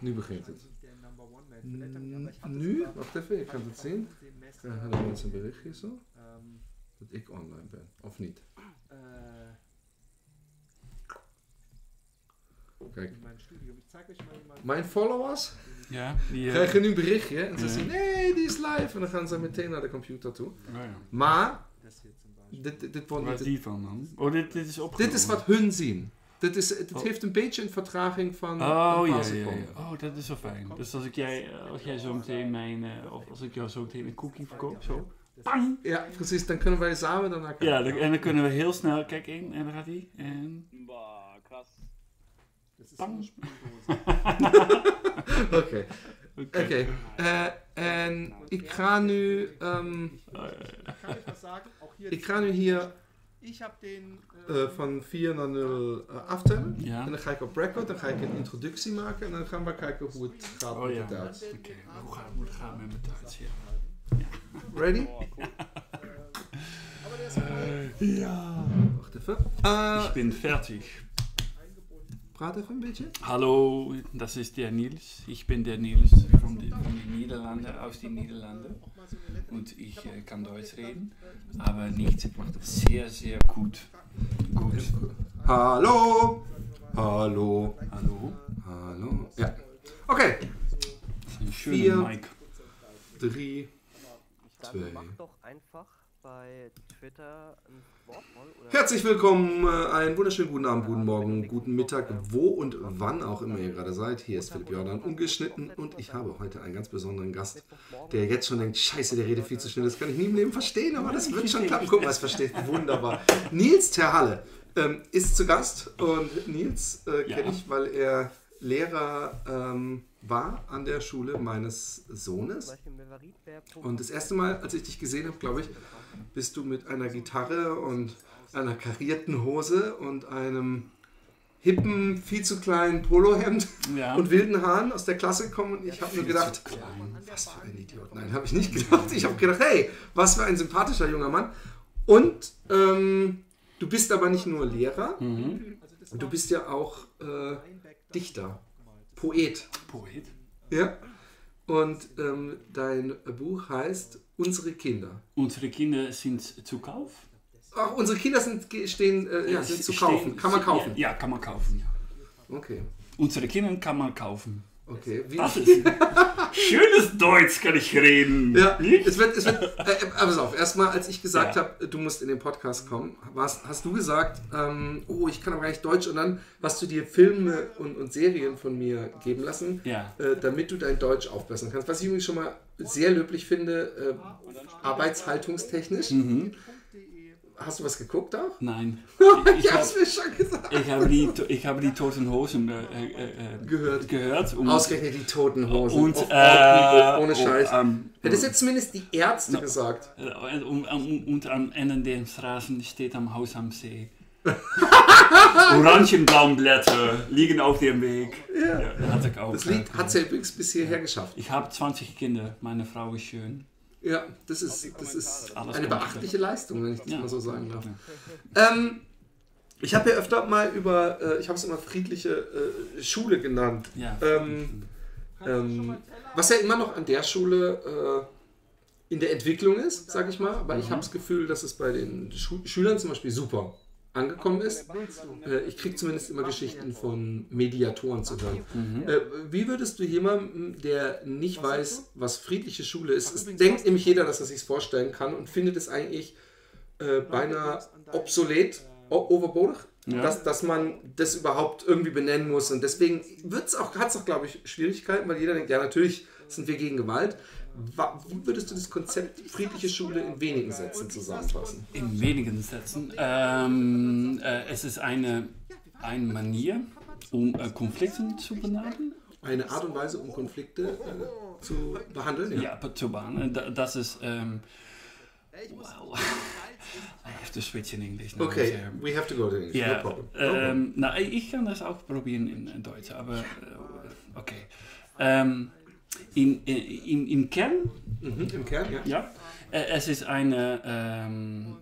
Nu begint het. Nu, wacht even, ik kan het zien. Krijgen de mensen een berichtje zo? Dat ik online ben, of niet? Kijk, mijn followers krijgen nu een berichtje en ze zien, nee, die is live. En dan gaan ze meteen naar de computer toe. Maar, dit wordt niet... Waar is die van dan? Oh, dit is opgenomen. Dit is wat hun zien. Dit heeft een beetje een vertraging van een paar seconden. Oh, dat is wel fijn. Dus als jij zo meteen of als ik jou zo meteen een cookie verkoop, zo. Pang! Ja, precies. Dan kunnen wij samen daarna kijken. Ja, en dan kunnen we heel snel... Kijk, in en dan gaat hij. En... krass. Pang! Oké. En ik ga nu... ik ga nu hier... van 4 naar 0 aftellen. Ja. En dan ga ik op record, dan ga ik een introductie maken en dan gaan we kijken hoe het gaat met het Duits. Oké, hoe gaat het met mijn Duits? Ja. Ready? Ja. Wacht even. Ik ben fertig. Praat even een beetje. Hallo, das ist der Niels. Ich bin der Niels von den Niederlanden, aus den Niederlanden. Und ich kann Deutsch reden, aber nicht sehr, sehr gut. Hallo. Hallo. Hallo. Hallo. Ja. Oké. Een schöne Mic. 3, 2. Herzlich willkommen, einen wunderschönen guten Abend, guten Morgen, guten Mittag, wo und wann auch immer ihr gerade seid. Hier ist Philipp.Jordan, ungeschnitten, und ich habe heute einen ganz besonderen Gast, der jetzt schon denkt, scheiße, der redet viel zu schnell, das kann ich nie im Leben verstehen, aber das wird schon klappen. Guck mal, es versteht wunderbar. Niels Terhalle ist zu Gast, und Niels kenne ich, weil er Lehrer war an der Schule meines Sohnes. Und das erste Mal, als ich dich gesehen habe, glaube ich, bist du mit einer Gitarre und einer karierten Hose und einem hippen, viel zu kleinen Polohemd und wilden Haaren aus der Klasse gekommen, und ich habe nur gedacht, was für ein Idiot. Nein, habe ich nicht gedacht. Ich habe gedacht, hey, was für ein sympathischer junger Mann. Und du bist aber nicht nur Lehrer, du bist ja auch Dichter. Poet. Ja. Und dein Buch heißt Unsere Kinder. Unsere Kinder sind zu Kauf? Ach, unsere Kinder sind zu kaufen. Kann man kaufen? Ja, kann man kaufen. Okay. Unsere Kinder kann man kaufen. Okay. Das ist schönes Deutsch, kann ich reden. Ja, es wird pass auf, erstmal, als ich gesagt habe, du musst in den Podcast kommen, hast du gesagt, ich kann aber gar nicht Deutsch, und dann hast du dir Filme und Serien von mir geben lassen, damit du dein Deutsch aufbessern kannst. Was ich übrigens schon mal sehr löblich finde, arbeitshaltungstechnisch. Hast du was geguckt auch? Nein. Ich hab's mir schon gesagt. Ich habe die Toten Hosen gehört. Ausgerechnet die Toten Hosen. Und, ohne Scheiß. Hättest jetzt zumindest die Ärzte gesagt. Und am Ende der Straßen steht am Haus am See. Orangenbaumblätter liegen auf dem Weg. Ja, hatte ich auch. Das Lied hat es ja übrigens bis hierher geschafft. Ich habe 20 Kinder. Meine Frau ist schön. Ja, das ist eine beachtliche Leistung, wenn ich das mal so sagen darf. Ich habe ja öfter mal ich habe es immer friedliche Schule genannt. Ja. Was ja immer noch an der Schule in der Entwicklung ist, sage ich mal. Aber ich habe das Gefühl, dass es bei den Schülern zum Beispiel super angekommen ist. Ich kriege zumindest immer Geschichten von Mediatoren zu hören. Wie würdest du jemandem, der nicht weiß, was friedliche Schule ist, es denkt nämlich jeder, dass er sich vorstellen kann, und findet es eigentlich beinahe obsolet, overbodig, dass man das überhaupt irgendwie benennen muss, und deswegen hat es auch, glaube ich, Schwierigkeiten, weil jeder denkt, ja, natürlich sind wir gegen Gewalt. Wie würdest du das Konzept friedliche Schule in wenigen Sätzen zusammenfassen? In wenigen Sätzen. Es ist eine Manier, um Konflikte zu behandeln. Eine Art und Weise, um Konflikte zu behandeln? Ja, zu behandeln. Das ist... well, I have to switch in English now. Okay, we have to go to English, no problem. Ich kann das auch probieren in Deutsch, aber okay. Im Kern? Im Kern, ja. Es ist eine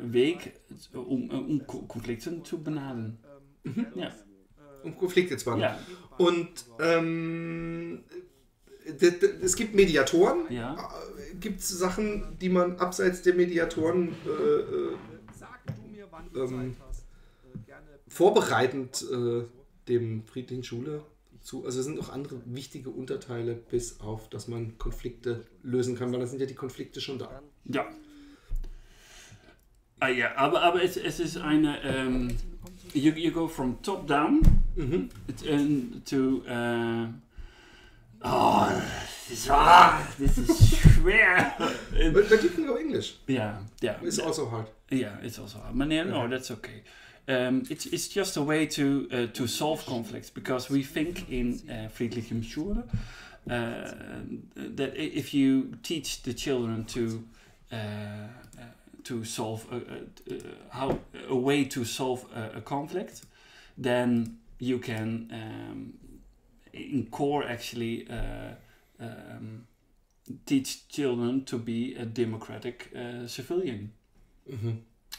Weg, um Konflikte zu behandeln. Ja. Um Konflikte zu behandeln. Ja. Und es gibt Mediatoren. Ja. Gibt es Sachen, die man abseits der Mediatoren vorbereitend dem friedlichen Schule zu, also es sind auch andere wichtige Unterteile, bis auf, dass man Konflikte lösen kann, weil da sind ja die Konflikte schon da. Ja. Ja, aber es ist eine, you go from top down to, this is schwer. But you can go English. Yeah. It's also hard. Yeah, it's also hard. But no, that's okay. It's just a way to solve conflicts, because we think in friedliche Schule that if you teach the children to solve a way to solve a conflict, then you can in core actually teach children to be a democratic civilian.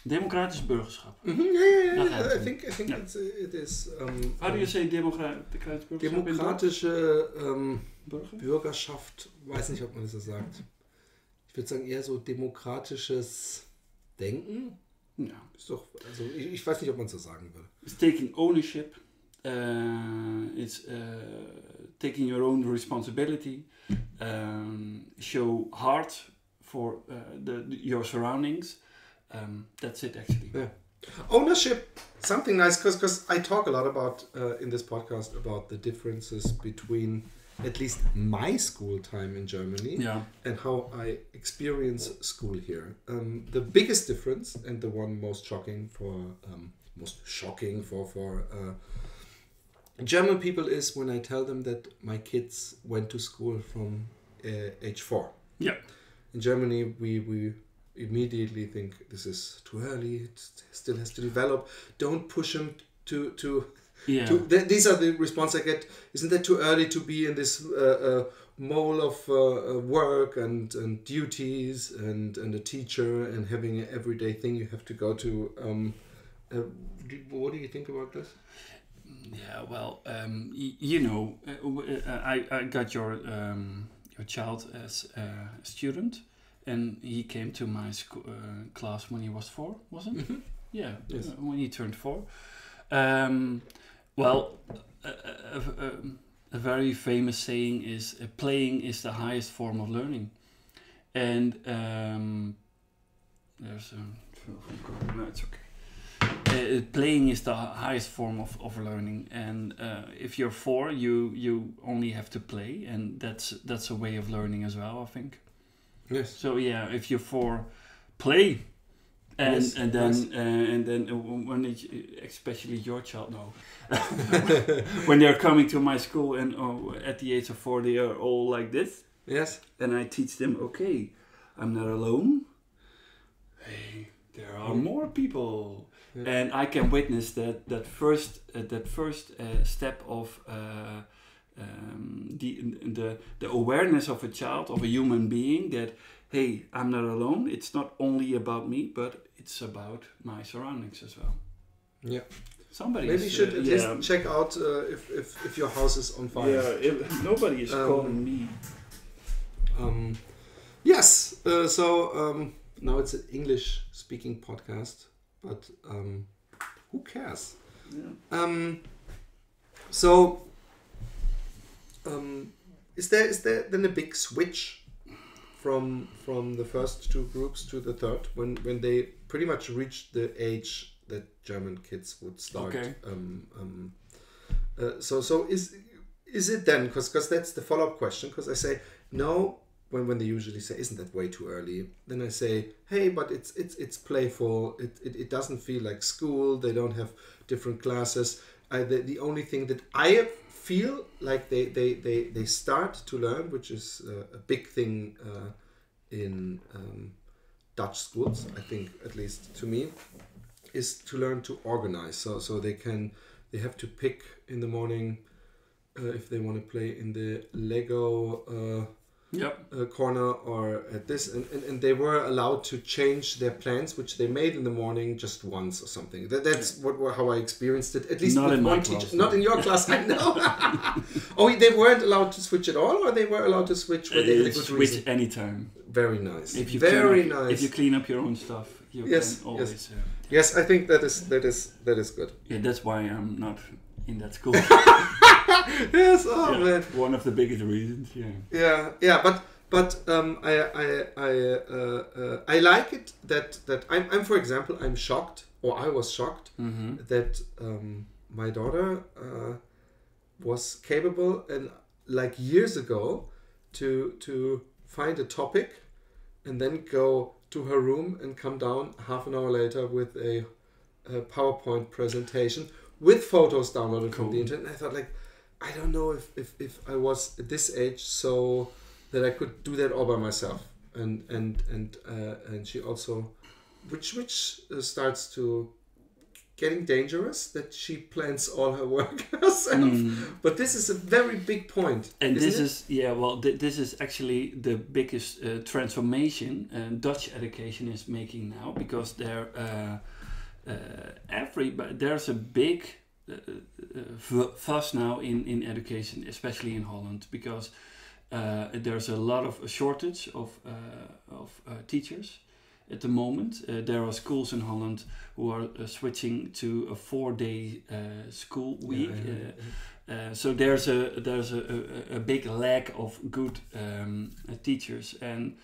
Democratisch burgerschap. I think it is. How do you say democratisch burgerschap? Demokratische Bürgerschaft, weiß nicht, ob man das so sagt. Ich würde sagen eher so demokratisches Denken. Ja. Ist doch, also ich weiß nicht, ob man es so sagen würde. It's taking ownership. It's taking your own responsibility. Show heart for your surroundings. That's it, actually. Yeah. Ownership, something nice, because I talk a lot about in this podcast about the differences between at least my school time in Germany and how I experience school here. The biggest difference, and the one most shocking for German people, is when I tell them that my kids went to school from age 4. Yeah. In Germany, we immediately think this is too early. It still has to develop. Don't push them to these are the response I get. Isn't that too early to be in this mole of work and duties and a teacher and having an everyday thing you have to go to? What do you think about this? Yeah, well, I got your child as a student, and he came to my class when he was 4, wasn't it? Mm-hmm. Yeah, yes. When he turned 4. A very famous saying is playing is the highest form of learning. And there's a... No, it's okay. Playing is the highest form of learning. And if you're 4, you only have to play. And that's a way of learning as well, I think. Yes. So yeah, if you're 4, play. And then when especially your child, when they're coming to my school and at the age of 4 they are all like this. Yes. And I teach them, okay, I'm not alone. Hey, there are more people, and I can witness that first step of the awareness of a child, of a human being, that hey, I'm not alone. It's not only about me, but it's about my surroundings as well. Yeah. Somebody maybe should at least check out if your house is on fire. Yeah, if nobody is calling me. Yes. So now it's an English-speaking podcast, but who cares? Yeah. Is there then a big switch from the first 2 groups to the third when they pretty much reached the age that German kids would start? Okay. So is it then, because that's the follow-up question, because I say no when they usually say, isn't that way too early? Then I say, hey, but it's playful. It doesn't feel like school. They don't have different classes. The only thing that I feel like they start to learn, which is a big thing in Dutch schools, I think, at least to me, is to learn to organize. So they have to pick in the morning if they want to play in the Lego corner or at this, and they were allowed to change their plans, which they made in the morning just once or something. That's how I experienced it. At least not with in one my teacher. class, Not in your class, I know. Oh, they weren't allowed to switch at all, or they were allowed to switch when they had a good switch reason? anytime. Very nice. If you nice. If you clean up your own stuff, you can always. Yes, I think that is good. Yeah, that's why I'm not in that school. Yes, man. One of the biggest reasons. Yeah. But I like it that I'm for example I was shocked that my daughter was capable and like years ago to find a topic and then go to her room and come down half an hour later with a PowerPoint presentation with photos downloaded from the internet. And I thought, like, I don't know if I was at this age so that I could do that all by myself. And she also, which starts to getting dangerous, that she plans all her work herself. But this is a very big point. And this is this is actually the biggest transformation Dutch education is making now, because there's a big fuss now in education, especially in Holland, because there's a lot of shortage of teachers at the moment. There are schools in Holland who are switching to a 4-day school week. So there's a big lack of good teachers, and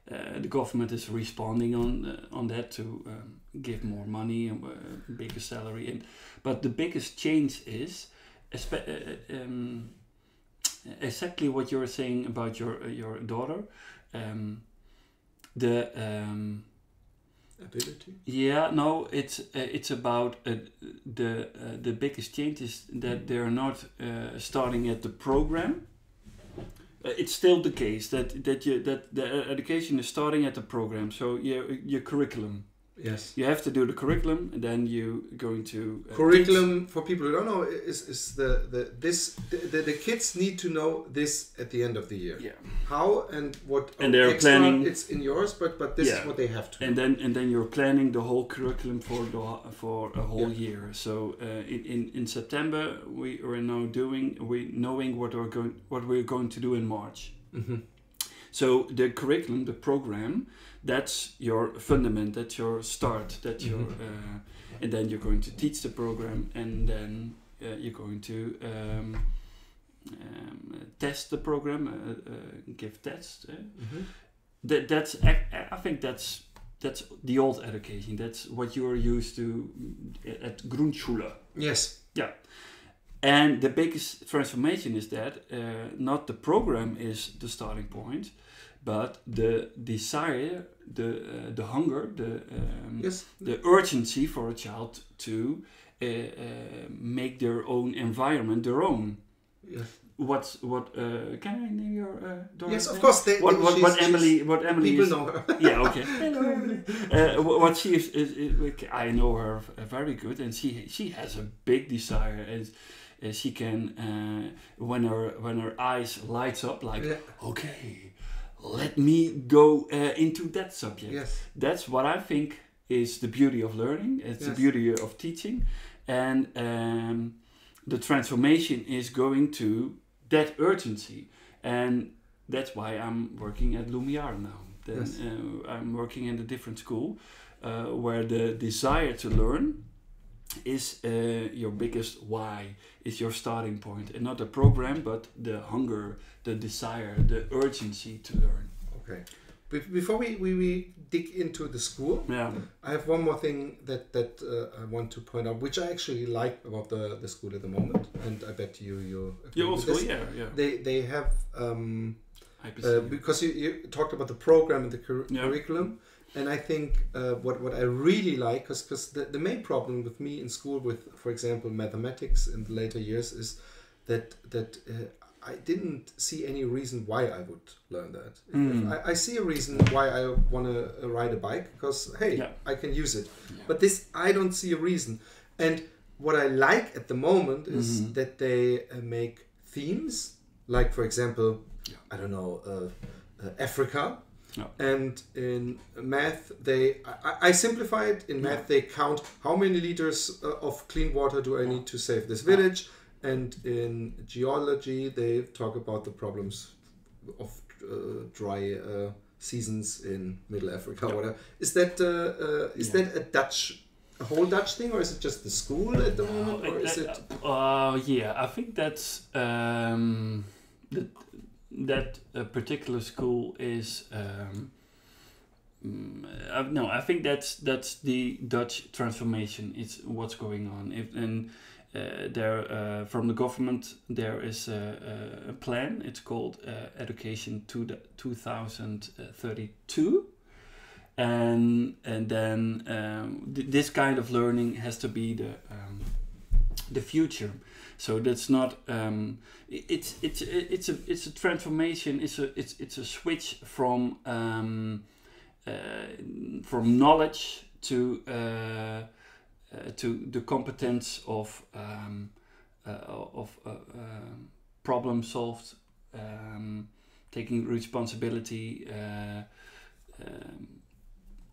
the government is responding on that to give more money and bigger salary. But the biggest change is exactly what you're saying about your daughter. The ability. Yeah, no, it's about the biggest change is that they're not starting at the program. It's still the case that the education is starting at the program. So your curriculum. Yes. You have to do the curriculum, and then you're going to curriculum teach. For people who don't know is the kids need to know this at the end of the year. Yeah. How and what and they're extra planning. It's in yours, but this is what they have to. And then you're planning the whole curriculum for a whole year. So in September we are now knowing what we're going to do in March. Mm-hmm. So the curriculum, the program, that's your fundament, that's your start, that's your, and then you're going to teach the program, and then you're going to test the program, give tests. I think that's the old education. That's what you are used to at Grundschule. Yes. Yeah. And the biggest transformation is that not the program is the starting point, but the desire, the hunger, the urgency for a child to make their own environment their own. Yes. What can I name your daughter? Yes, of course. What Emily people is, know her. Yeah, okay. Hello, Emily. What she is, I know her very good, and she has a big desire, and she can when her eyes lights up, like okay, let me go into that subject. Yes. That's what I think is the beauty of learning. It's the beauty of teaching, and the transformation is going to that urgency, and that's why I'm working at Lumière now. Then I'm working in a different school where the desire to learn is your biggest why, is your starting point, and not the program, but the hunger, the desire, the urgency to learn. Okay. Before we dig into the school, I have one more thing that I want to point out, which I actually like about the school at the moment, and I bet you agree with also, this. They have because you talked about the program and the curriculum, and I think what I really like, because the main problem with me in school with, for example, mathematics in the later years is that I didn't see any reason why I would learn that. I see a reason why I want to ride a bike, because I can use it. Yeah. But this, I don't see a reason. And what I like at the moment is that they make themes, like for example, I don't know, Africa. No. And in math, I simplify it. In math, they count how many liters of clean water do I need to save this village. And in geology, they talk about the problems of dry seasons in Middle Africa. Whatever. Is that a whole Dutch thing, or is it just the school at the moment, or is it? I think that's that particular school is. No, I think that's the Dutch transformation. It's what's going on. There from the government there is a plan. It's called Education to 2032, and then this kind of learning has to be the future. So that's not. It's a transformation. It's a switch from knowledge to the competence of problem solved, taking responsibility,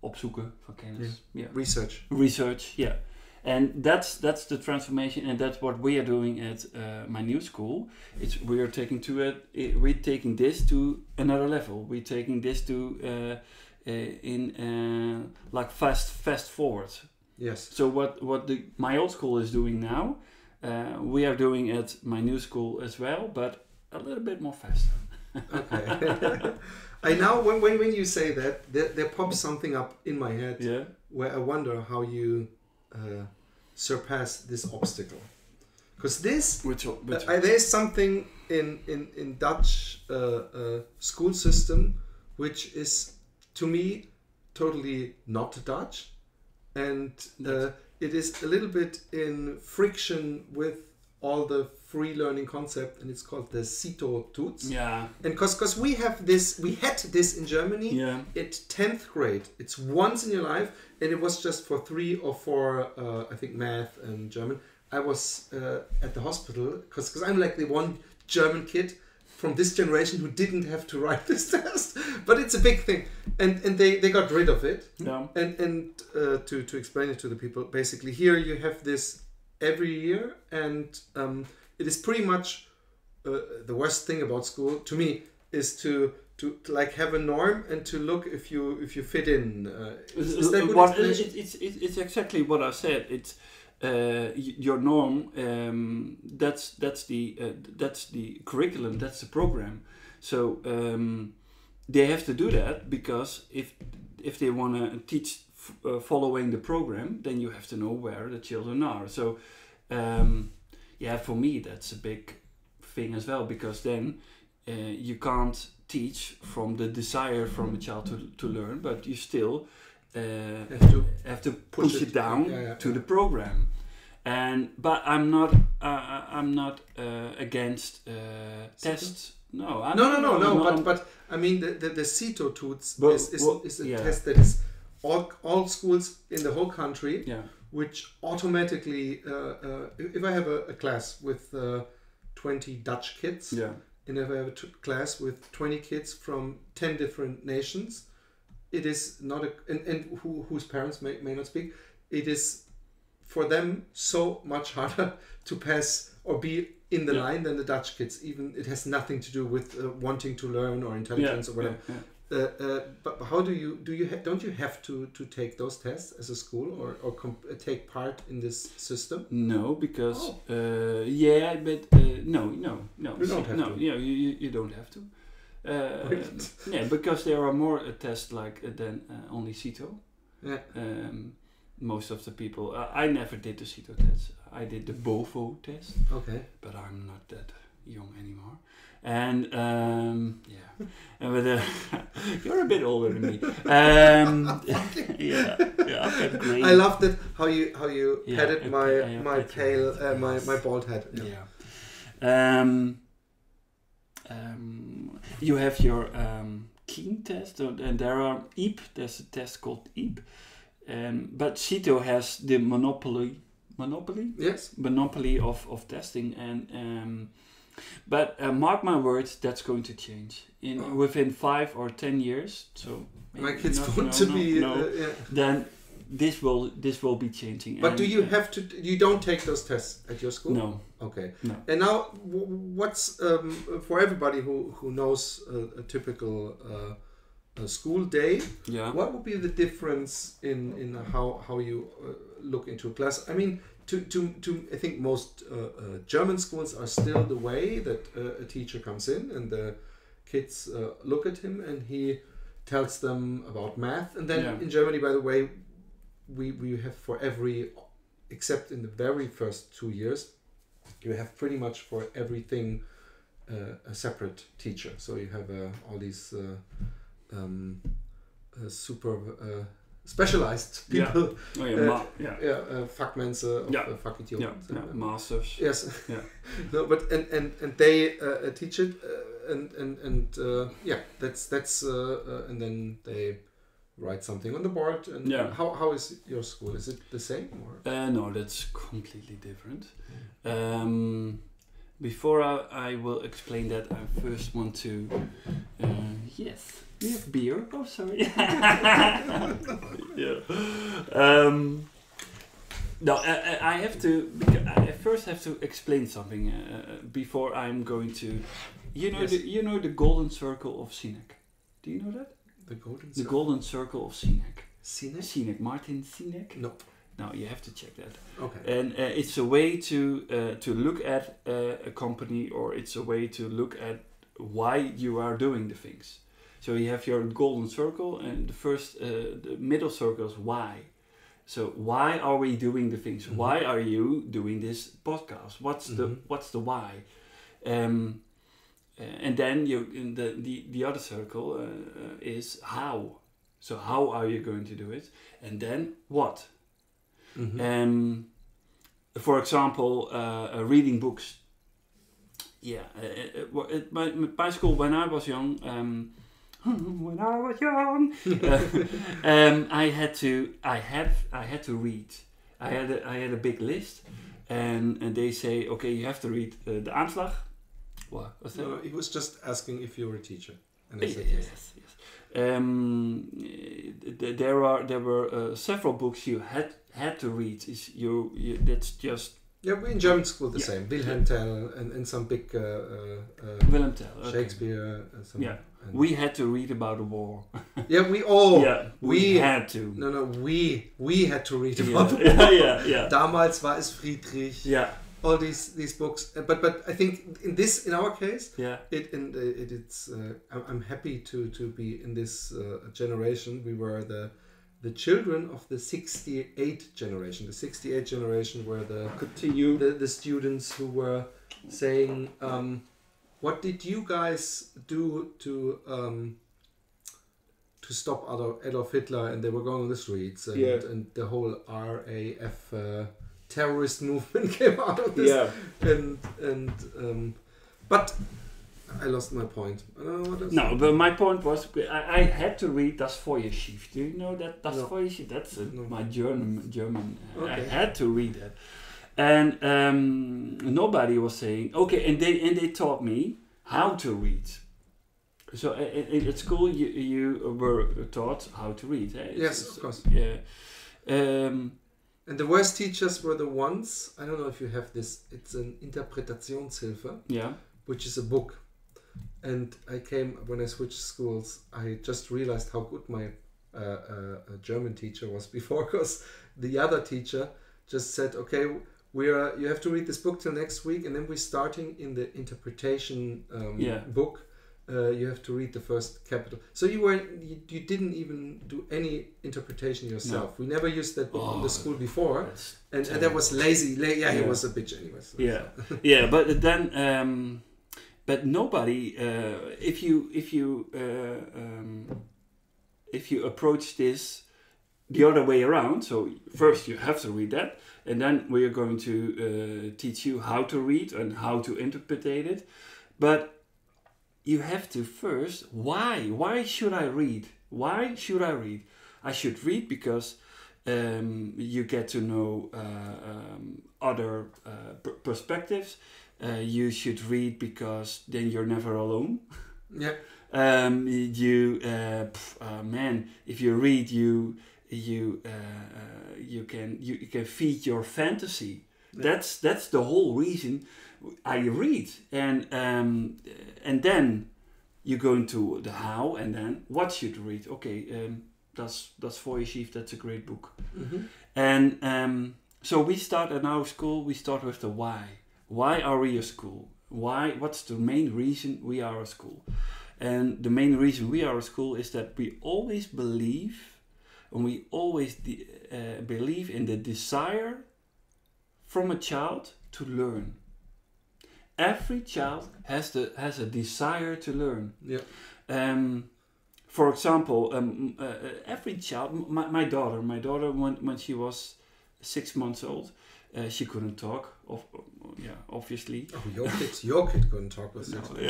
opzoeken van kennis. Yeah. Research, yeah. And that's the transformation, and that's what we are doing at my new school. We're taking this to another level. We're taking this to like fast forward. Yes. So what my old school is doing now, we are doing at my new school as well, but a little bit more fast. Okay. I now when you say that, there pops something up in my head. Yeah. Where I wonder how you surpass this obstacle, because there's something in Dutch school system which is to me totally not Dutch, and it is a little bit in friction with all the free learning concept, and it's called the Cito-Tuts. Yeah. And because we had this in Germany at 10th grade. It's once in your life, and it was just for 3 or 4, I think, math and German. I was at the hospital because I'm like the one German kid from this generation who didn't have to write this test, but it's a big thing, and they got rid of it. Yeah. And to explain it to the people, basically here you have this every year, and it is pretty much the worst thing about school to me is to like have a norm and to look if you fit in. Is that good explanation? It's exactly what I said. It's your norm. That's the curriculum. That's the program. So they have to do that, because if they want to teach following the program, then you have to know where the children are. So for me that's a big thing as well, because then you can't teach from the desire from a child to learn, but you still have to push it down to the program. But I'm not against tests. No. But I mean the Cito-Tuts is a test that is all schools in the whole country, which automatically, if I have a class with 20 Dutch kids, and if I have a class with 20 kids from 10 different nations, it is not and whose parents may not speak, it is for them so much harder to pass or be in the line than the Dutch kids. Even it has nothing to do with wanting to learn or intelligence or whatever. But how don't you have to take those tests as a school or take part in this system? No, because no. You don't have to. You don't have to. Because there are more tests than only Cito. Yeah. Most of the people, I never did the Cito test. I did the BOVO test. Okay. But I'm not that young anymore. And but you're a bit older than me. Okay, great. I loved it how you patted my bald head. You have your Keen test, and there are EAP. There's a test called EAP, but Cito has the monopoly. Yes. Monopoly of testing, and But mark my words, that's going to change within 5 or 10 years. So my kids want to be. Then this will be changing. But do you have to? You don't take those tests at your school? No. Okay. No. And now, what's for everybody who knows a typical a school day? Yeah. What would be the difference in how you look into a class? I mean, I think most German schools are still the way that a teacher comes in and the kids look at him and he tells them about math. And then in Germany, by the way, we have for every, except in the very first 2 years, you have pretty much for everything a separate teacher. So you have all these super specialized people. Fachmense of Fachidioten. Masters. Yes. Yeah. No, but and they teach it and that's and then they write something on the board. And how is your school? Is it the same? Or? No, that's completely different. Before I will explain that, I first want to yes. We have beer. Oh, sorry. No, I have to. I first have to explain something before I'm going to. You know the golden circle of Sinek. Do you know that? The golden circle of Sinek. Sinek? Martin Sinek. No. No, you have to check that. Okay. And it's a way to look at a company, or it's a way to look at why you are doing the things. So you have your golden circle, and the middle circle is why. So why are we doing the things? Mm-hmm. Why are you doing this podcast? What's the why? And then the other circle is how. So how are you going to do it? And then what? Mm-hmm. For example, reading books. Yeah, at my school when I was young. When I was young, I had to read. I had a big list, and they say, okay, you have to read the Aanslag. What was that? No, he was just asking if you were a teacher, and I said yes. There were several books you had to read. That's just. Yeah, we in German school the same. Wilhelm Tell and some big Wilhelm Tell, Shakespeare. We had to read about the war. Yeah, we all. Yeah, we had to. No, we had to read about the war. Yeah. Damals war es Friedrich. Yeah. All these books, but I think in our case, it's. I'm happy to be in this generation. We were the children of the 68 generation. The 68 generation were the students who were saying, what did you guys do to stop Adolf Hitler? And they were going on the streets, and the whole RAF terrorist movement came out of this. Yeah. But I lost my point. No, but my point was I had to read Das Feuerschiff. Do you know that Das Feuerschiff? That's my German. Okay. I had to read that, and nobody was saying okay. And they taught me how to read. So at school you were taught how to read. Eh? Yes, of course. Yeah. And the worst teachers were the ones. I don't know if you have this. It's an Interpretationshilfe. Yeah. Which is a book. And when I switched schools, I just realized how good my German teacher was before, because the other teacher just said, okay, you have to read this book till next week, and then we're starting in the interpretation book. You have to read the first capital. So you didn't even do any interpretation yourself. No. We never used that book in the school before, and that was lazy. He was a bitch anyway. So. Yeah, but then. But nobody, if you approach this the other way around, so first you have to read that, and then we are going to teach you how to read and how to interpret it. But you have to first, why? Why should I read? Why should I read? I should read because you get to know other perspectives. you should read because then you're never alone. Yeah. Man, if you read, you can feed your fantasy. Yeah. That's the whole reason I read, and then you go into the how, and then what should you read? Okay, that's Voyage. That's a great book, and so we start at our school. We start with the why. Why are we a school? Why? What's the main reason we are a school? And the main reason we are a school is that we always believe, and we always believe in the desire from a child to learn. Every child has a desire to learn. Yeah. For example, every child. My daughter, when she was 6 months old, she couldn't talk. Obviously. Oh, your kid couldn't talk with 6 months.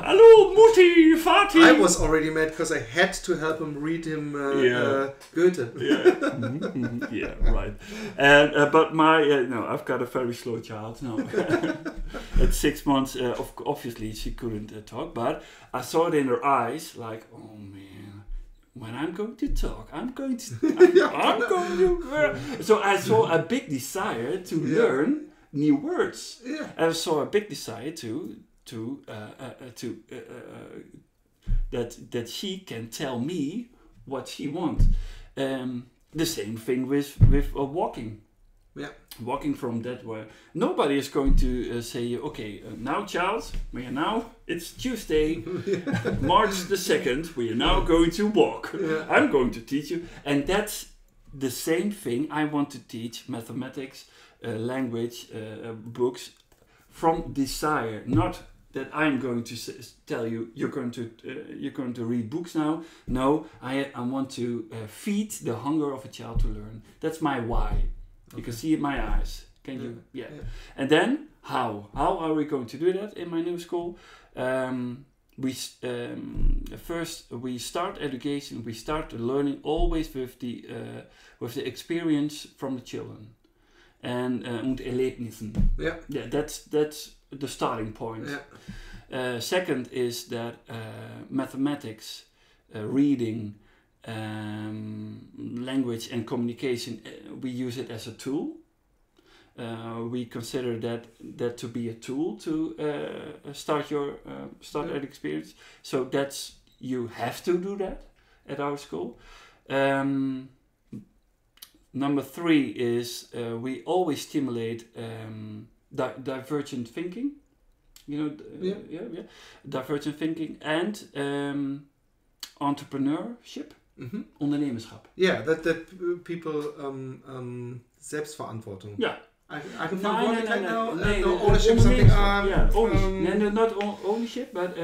Hello, Mutti, Vati. I was already mad because I had to help him read him Goethe. Yeah, right. And but I've got a very slow child. No, at 6 months, obviously she couldn't talk, but I saw it in her eyes, like, oh man. When I'm going to talk, I'm going to. So I saw a big desire to learn new words. Yeah. I saw a big desire that she can tell me what she wants. The same thing with walking. Yeah. Walking from that way. Nobody is going to say, okay, now child, it's Tuesday, March the 2nd, we are now going to walk. Yeah. I'm going to teach you. And that's the same thing I want to teach mathematics, language, books, from desire. Not that I'm going to tell you, you're going to read books now. No, I want to feed the hunger of a child to learn. That's my why. You can see it in my eyes. Can you? Yeah. And then how? How are we going to do that in my new school? First we start education. We start learning always with the experience from the children, and Erlebnissen. Yeah. Yeah. That's the starting point. Yeah. Second is that mathematics, reading. Language and communication, we use it as a tool. We consider that to be a tool to start an experience. So that's, you have to do that at our school. Number 3 is we always stimulate divergent thinking. Divergent thinking and entrepreneurship. Unternehmerschap. Yeah, that people Selbstverantwortung. Yeah. Eigenverantwortlichkeit now. No, ownership, something. Ownership. No, not ownership, but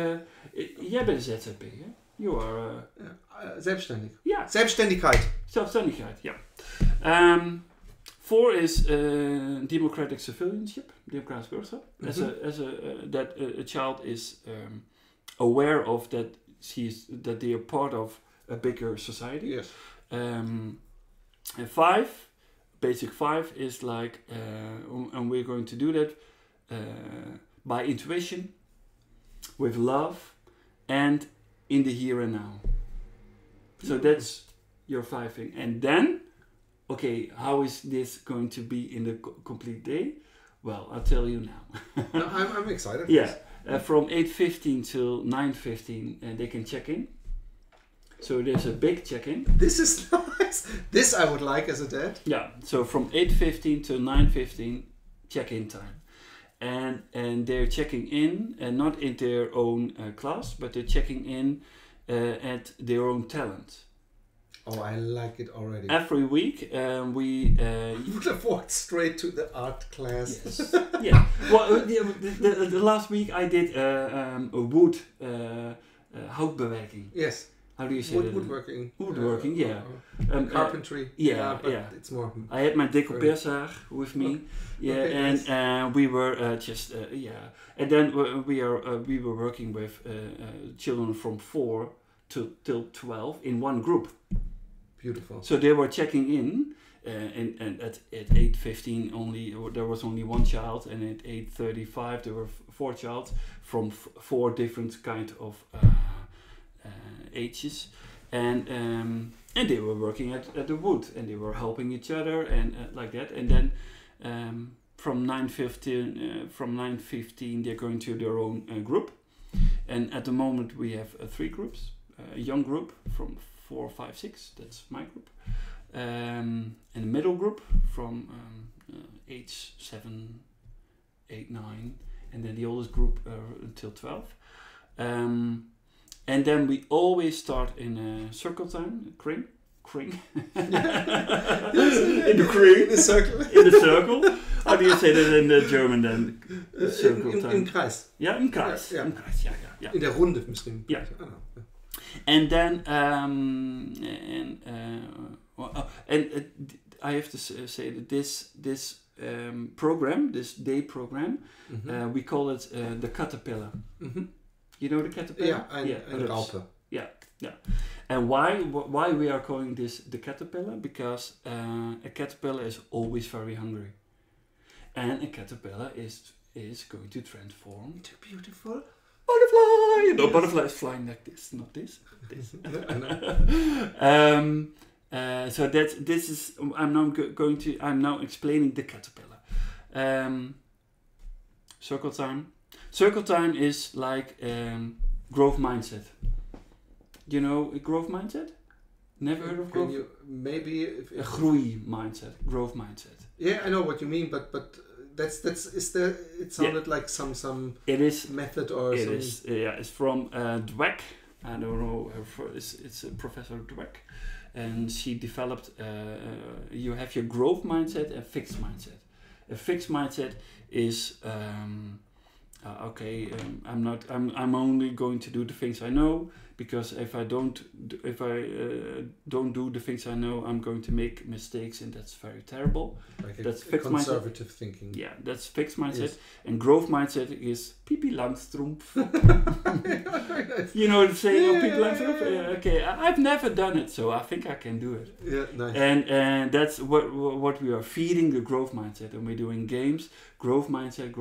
jij bent ZZP, hè? You are. Selbstständig. Ja. Selbstständigkeit. Zelfstandigheid, ja. 4 is democratic citizenship, democratisch burgerschap. That a child is aware of that that they are part of a bigger society. Yes. And 5, basic 5 is like, and we're going to do that by intuition, with love, and in the here and now. So that's your 5 thing. And then, okay, how is this going to be in the complete day? Well, I'll tell you now. No, I'm excited. Yeah. From 8:15 till 9:15, they can check in. So there's a big check-in. This is nice. This I would like as a dad. Yeah. So from 8:15 to 9:15, check-in time, and they're checking in, and not in their own class, but they're checking in at their own talent. Oh, I like it already. Every week we would have walked straight to the art class. Yes. Yeah. Well, the last week I did a wood houtbewerking. Yes. How do you say Woodworking. Woodworking, yeah. Carpentry. But it's more. I had my decoupeerzaag with me. Yeah, okay, and nice. we were and then we were working with children from 4 till 12 in one group. Beautiful. So they were checking in, and at 8:15 there was only one child, and at 8:35 there were 4 child from 4 different kind of ages, and they were working at the wood, and they were helping each other and like that, and then from 9:15 they're going to their own group, and at the moment we have 3 groups, a young group from 4, 5, 6, that's my group, and a middle group from age 7, 8, 9, and then the oldest group until 12. And then we always start in a circle time, kring. In the kring. In the circle. In the circle. How do you say that in the German then? Circle time. Im Kreis. Yeah, im Kreis. Ja. Im Kreis, ja. In der Runde misschien. Yeah. And then, I have to say that this program, this day program, we call it the caterpillar. Mm-hmm. You know the caterpillar? Een Raupe. Yeah. And why we are calling this the caterpillar? Because a caterpillar is always very hungry, and a caterpillar is going to transform into a beautiful butterfly. You know, butterfly is flying like this, not this. This. So this is. I'm now explaining the caterpillar. Circle time. Circle time is like growth mindset. You know a growth mindset? Never heard of growth? Can you maybe a groei mindset, growth mindset. Yeah, I know what you mean, but it sounded like some it is method or it some. Is, it's from Dweck. I don't know. It's Professor Dweck, and she developed. You have your growth mindset and fixed mindset. A fixed mindset is. I'm only going to do the things I know, because if I don't do the things I know, I'm going to make mistakes, and that's very terrible. Like that's fixed conservative mindset. Thinking. Yeah, that's fixed mindset. Yes. And growth mindset is Pipi Langstrumpf. You know the saying of Pipi Langstrumpf? Okay, I've never done it, so I think I can do it. Yeah, nice. And that's what we are feeding the growth mindset, and we're doing games, growth mindset.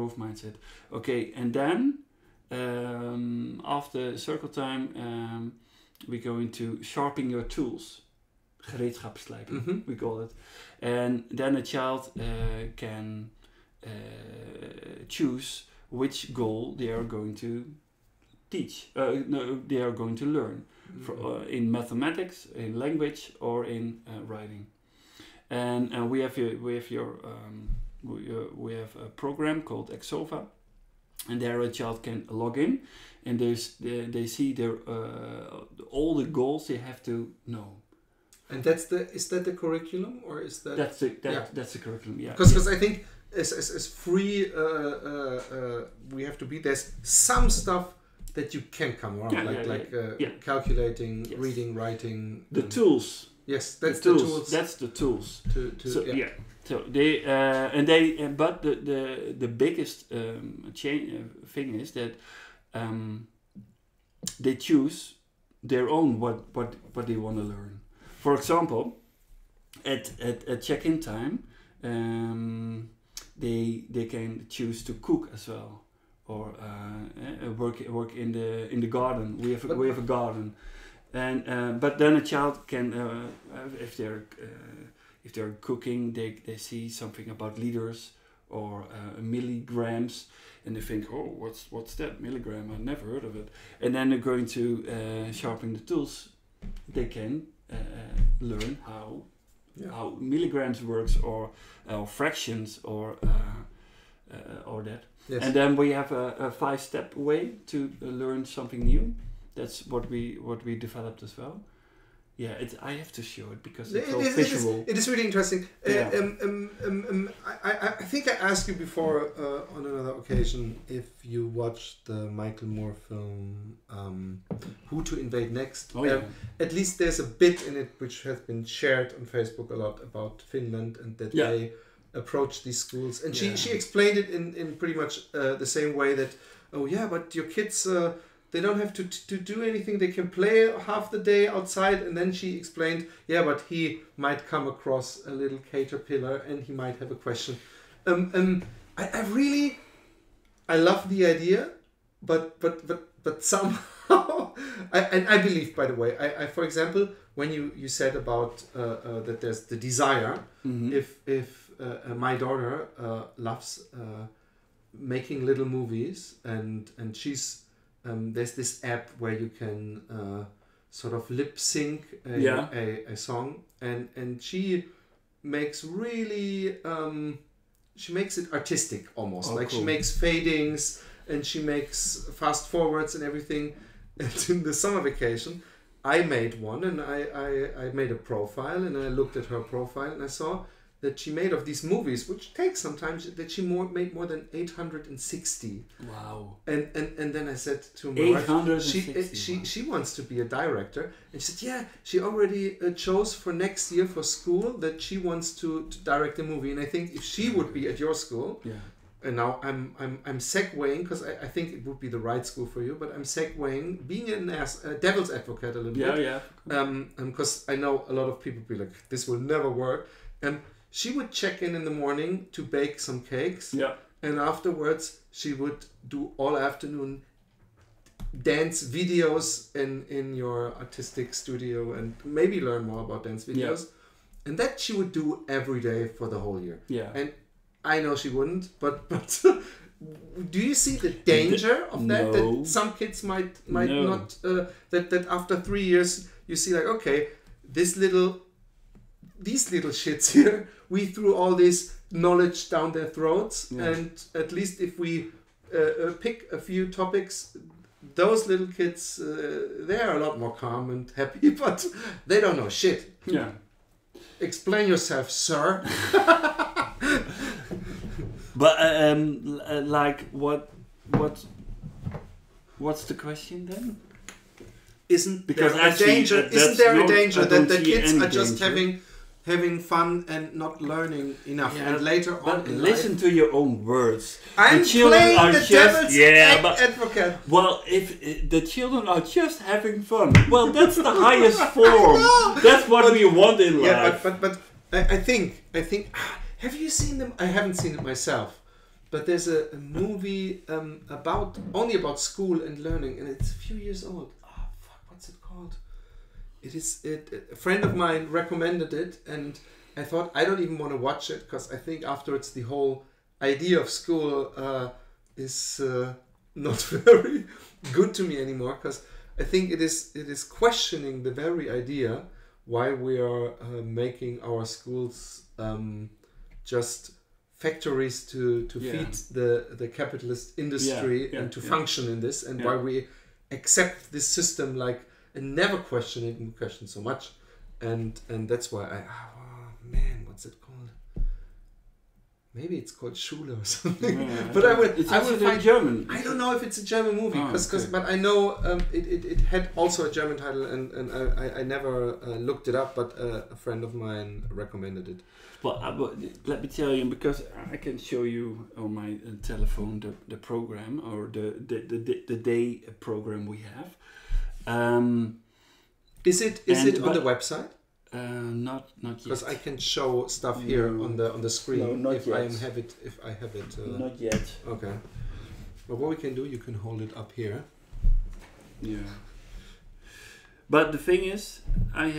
Okay, and then after circle time, we go into sharpening your tools. Gereedschapsslijpen, we call it. And then a child can choose which goal they are going to teach. They are going to learn in mathematics, in language, or in writing. And we have a program called Exova. And there a child can log in, and they see their all the goals they have to know. And is that the curriculum, or is that that's the curriculum? Yeah. Because I think as free we have to be. There's some stuff that you can come around, calculating, reading, writing. The tools. Yes, that's the tools. That's the tools. So but the biggest thing is that they choose their own what they want to learn. For example, at check-in time, they can choose to cook as well, or work in the garden. We have a garden, and but then a child can if they're cooking, they see something about liters or milligrams, and they think, oh, what's that milligram? I've never heard of it. And then they're going to sharpen the tools. They can learn how milligrams works, or fractions, or that. Yes. And then we have a 5-step way to learn something new. That's what we developed as well. Yeah, I have to show it because it's so visual. It is really interesting. Yeah. I think I asked you before on another occasion if you watched the Michael Moore film Who to Invade Next. Oh, yeah. At least there's a bit in it which has been shared on Facebook a lot about Finland, and that they approach these schools. And she explained it in pretty much the same way that, oh yeah, but your kids they don't have to do anything. They can play half the day outside. And then she explained, yeah, but he might come across a little caterpillar and he might have a question. I love the idea, but somehow, I believe, by the way, I for example, when you said about that there's the desire, if my daughter loves making little movies, and she's there's this app where you can sort of lip sync a song, and she makes really she makes it artistic almost, like cool. She makes fadings and she makes fast forwards and everything. And in the summer vacation I made one, and I made a profile, and I looked at her profile and I saw that she made of these movies, which takes sometimes, that she made more than 860. Wow. And then I said to my wife, she wants to be a director, and she said, yeah, she already chose for next year for school that she wants to direct a movie. And I think if she would be at your school, and now I'm segueing, because I think it would be the right school for you, but I'm segueing, being a devil's advocate a little bit. Because I know a lot of people be like, this will never work. She would check in the morning to bake some cakes, and afterwards she would do all afternoon dance videos in your artistic studio, and maybe learn more about dance videos. And that she would do every day for the whole year. And I know she wouldn't, but do you see the danger of that? No. That some kids might not, that after 3 years you see like, okay, these little shits here, we threw all this knowledge down their throats, and at least if we pick a few topics, those little kids, they are a lot more calm and happy, but they don't know shit. Explain yourself, sir. But like what's the question then? Isn't there a danger that the kids are just having fun and not learning enough, and later on in listen to your own words. I'm playing the devil's advocate. Well, if the children are just having fun, well, that's the highest form. That's what we want in life. But I think have you seen them? I haven't seen it myself, but there's a movie only about school and learning, and it's a few years old. Oh fuck, what's it called? A friend of mine recommended it, and I thought I don't even want to watch it, because I think afterwards the whole idea of school is not very good to me anymore, because I think it is questioning the very idea why we are making our schools just factories to feed the capitalist industry and to function in this, and why we accept this system like, and never question it, and question so much, and that's why what's it called? Maybe it's called Schule or something. But I will find German. I don't know if it's a German movie, but I know it had also a German title, and I never looked it up, but a friend of mine recommended it. Well, let me tell you, because I can show you on my telephone the program, or the day program we have. Is it on the website? Not yet. Because I can show stuff here on the screen. No, not if yet. If I have it. Not yet. Okay. But what we can do, you can hold it up here. Yeah. But the thing is, I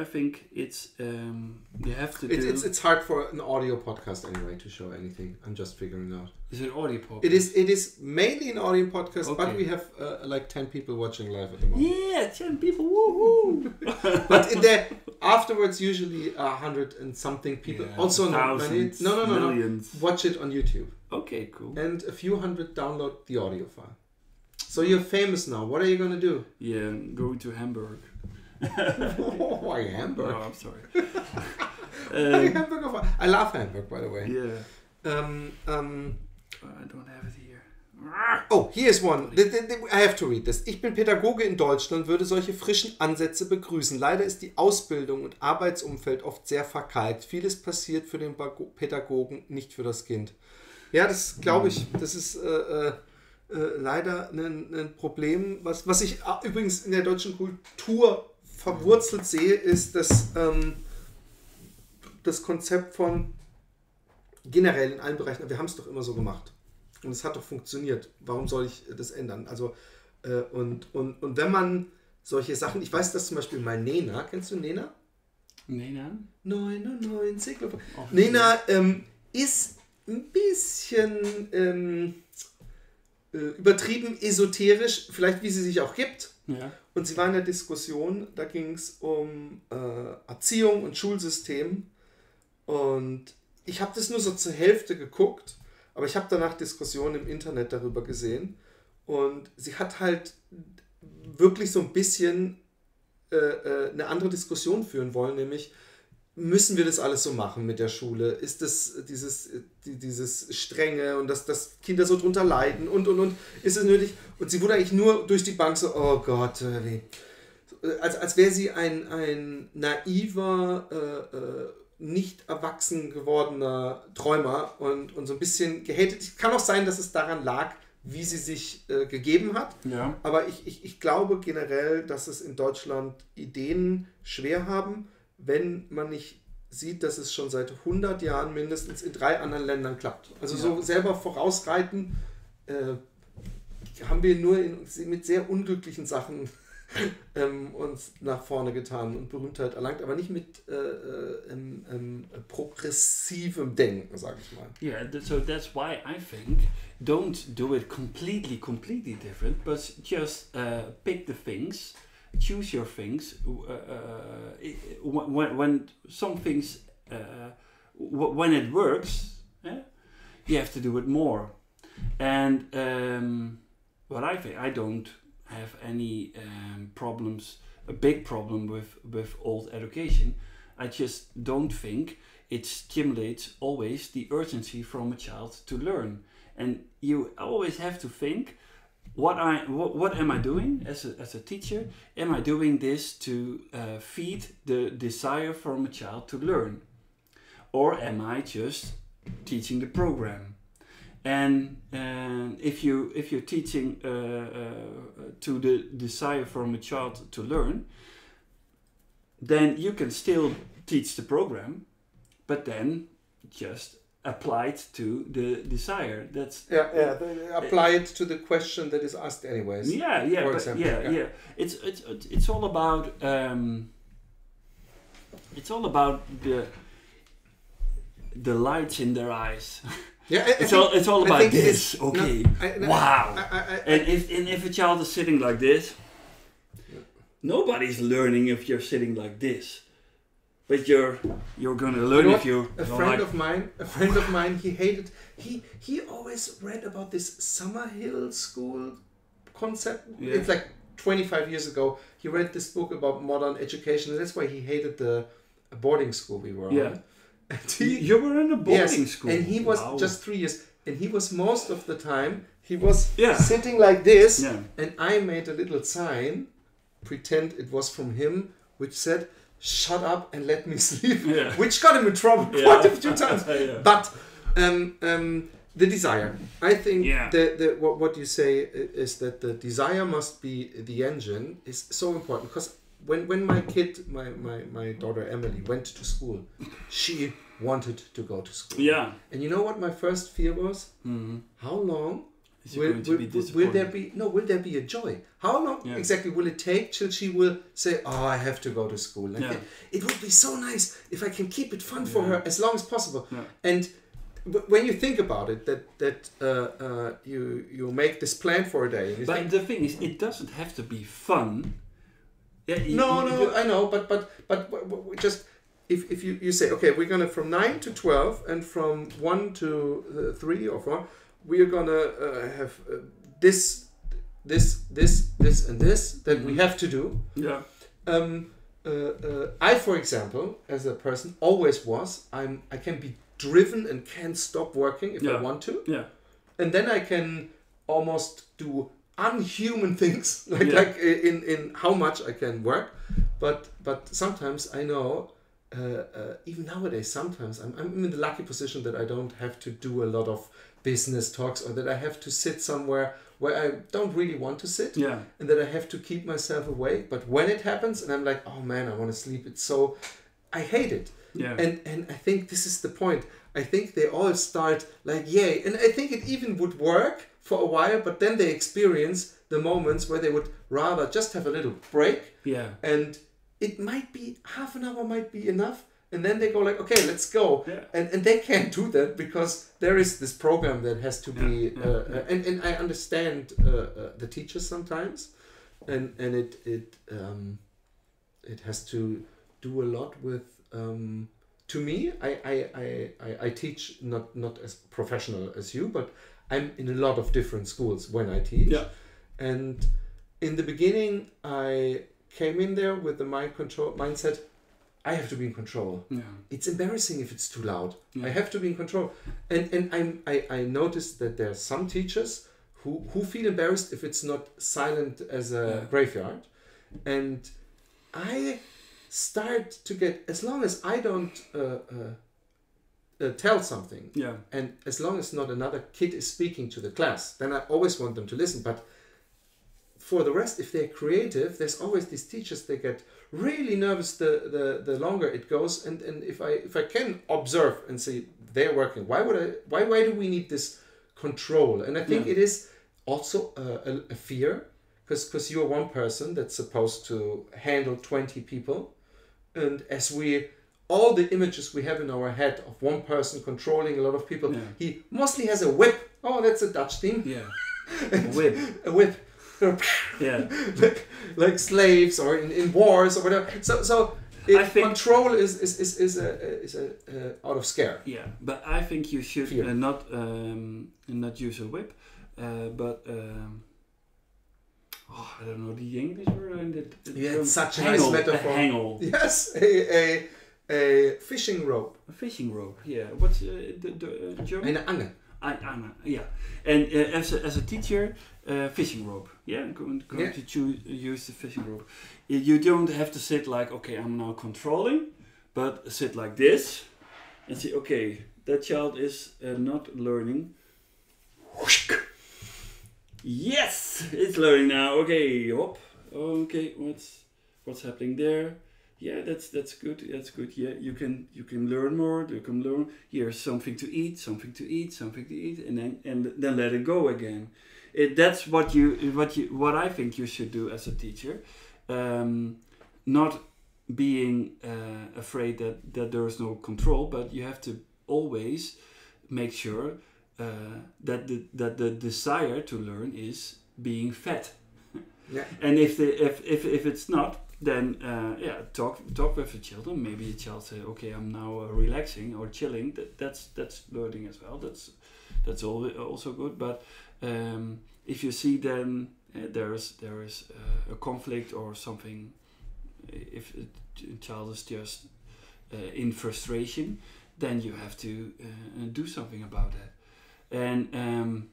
think it's you have to do. It's hard for an audio podcast anyway to show anything. I'm just figuring out. Is it audio podcast? It is mainly an audio podcast, but we have like 10 people watching live at the moment. Yeah, 10 people. Woohoo! But in there afterwards, usually 100 and something people. Yeah, also thousands, no. Millions. Watch it on YouTube. Okay, cool. And a few hundred download the audio file. So you're famous now. What are you going to do? Yeah, I'm going to Hamburg. Why Hamburg? No, I'm sorry. Hamburg. I love Hamburg, by the way. Yeah. I don't have it here. Oh, hier ist one. I have to read this. Ich bin Pädagoge in Deutschland, würde solche frischen Ansätze begrüßen. Leider ist die Ausbildung und Arbeitsumfeld oft sehr verkalkt. Vieles passiert für den Pädagogen, nicht für das Kind. Ja, das glaube ich. Das ist leider ein Problem, was ich übrigens in der deutschen Kultur verwurzelt sehe, ist das Konzept von generell in allen Bereichen, wir haben es doch immer so gemacht und es hat doch funktioniert, warum soll ich das ändern? Also und wenn man solche Sachen, ich weiß, dass zum Beispiel mal Nena, kennst du Nena? Nena? 99. Nena ist ein bisschen übertrieben esoterisch, vielleicht wie sie sich auch gibt. Ja. Und sie war in der Diskussion, da ging es um Erziehung und Schulsystem. Und ich habe das nur so zur Hälfte geguckt, aber ich habe danach Diskussionen im Internet darüber gesehen. Und sie hat halt wirklich so ein bisschen eine andere Diskussion führen wollen, nämlich, müssen wir das alles so machen mit der Schule? Ist das dieses Strenge und dass Kinder so drunter leiden und ist es nötig? Und sie wurde eigentlich nur durch die Bank so, oh Gott, als wäre sie ein naiver, nicht erwachsen gewordener Träumer und so ein bisschen gehatet. Kann auch sein, dass es daran lag, wie sie sich gegeben hat. Ja. Aber ich glaube generell, dass es in Deutschland Ideen schwer haben, wenn man nicht sieht, dass es schon seit 100 Jahren mindestens in 3 anderen Ländern klappt. Also so selber vorausreiten haben wir nur mit sehr unglücklichen Sachen uns nach vorne getan und Berühmtheit erlangt, aber nicht mit progressivem Denken, sage ich mal. Yeah, so that's why I think don't do it completely different, but just pick the things, choose your things. When some things, when it works, you have to do it more. And what I think, I don't have any a big problem with old education. I just don't think it stimulates always the urgency from a child to learn. And you always have to think, what am I doing as a teacher? Am I doing this to feed the desire from a child to learn? Or am I just teaching the program? And if you're teaching to the desire from a child to learn, then you can still teach the program, but then just apply it to the desire. That's apply it to the question that is asked anyways. Yeah. For example, yeah. It's all about the lights in their eyes. Yeah, it's all about this. Okay. Wow. And if a child is sitting like this, nobody's learning if you're sitting like this. But you're gonna learn if you. A friend of mine, he always read about this Summerhill School concept. Yeah. It's like 25 years ago. He read this book about modern education, and that's why he hated the boarding school we were on. And you were in a boarding school. And he was just 3 years. And he was most of the time, he was sitting like this. Yeah. And I made a little sign, pretend it was from him, which said, "Shut up and let me sleep," which got him in trouble quite a few times. But the desire, I think what you say is that the desire must be the engine is so important, because when my kid, my daughter Emily, went to school, she wanted to go to school. Yeah. And you know what my first fear was? Mm-hmm. How long will there be a joy? How long exactly will it take till she will say, "Oh, I have to go to school"? It would be so nice if I can keep it fun for her as long as possible. Yeah. And when you think about it, that you make this plan for a day. But the thing is, it doesn't have to be fun. No, I know, but just if you say, okay, we're gonna from 9 to 12 and from 1 to 3 or 4, we are gonna have this and this that we have to do. Yeah. I, for example, as a person, always was. I can be driven and can't stop working if I want to. Yeah. And then I can almost do unhuman things, like in how much I can work. But sometimes I know, even nowadays, sometimes I'm in the lucky position that I don't have to do a lot of business talks, or that I have to sit somewhere where I don't really want to sit, Yeah. and that I have to keep myself awake. But when it happens, and I'm like, oh man, I want to sleep. It's so, I hate it. Yeah. And I think this is the point. I think they all start like, yay. And I think it even would work for a while, but then they experience the moments where they would rather just have a little break. Yeah. And it might be half an hour might be enough. And then they go like, okay, let's go. Yeah. And they can't do that because there is this program that has to be... And I understand the teachers sometimes. And it has to do a lot with... to me, I teach not as professional as you, but I'm in a lot of different schools when I teach. Yeah. And in the beginning, I came in there with the mindset, I have to be in control. Yeah. It's embarrassing if it's too loud. Yeah. I have to be in control. And I noticed that there are some teachers who feel embarrassed if it's not silent as a graveyard. And I start to get, as long as I don't tell something, and as long as not another kid is speaking to the class, then I always want them to listen. But for the rest, if they're creative, there's always these teachers, they get really nervous the longer it goes. And if I can observe and see they're working, why do we need this control? And I think it is also a fear, because you're one person that's supposed to handle 20 people. And as all the images we have in our head of one person controlling a lot of people, he mostly has a whip. Oh, that's a Dutch theme. Yeah. A whip. Yeah. like slaves or in wars or whatever. So I think control is out of scare. Yeah, but I think you should not use a whip, but I don't know the English word. It's such a nice metaphor. A hangel. Yes, a fishing rope. A fishing rope. Yeah. What's the German? Eine Angel. Angel. Yeah. And as a teacher, fishing rope. Yeah. Going to use the fishing rope. You don't have to sit like, okay, I'm now controlling, but sit like this and say, okay, that child is not learning. Yes, it's learning now. Okay, hop. Okay, what's happening there? Yeah, that's good. That's good. Yeah, you can learn more. You can learn. Here's something to eat, and then let it go again. That's what I think you should do as a teacher. Not being afraid that there is no control, but you have to always make sure that the desire to learn is being fed. Yeah. And if it's not, then talk with the children. Maybe the child say, okay, I'm now relaxing or chilling. That's learning as well. That's also good. But if you see then there is a conflict or something, if a child is just in frustration, then you have to do something about that. And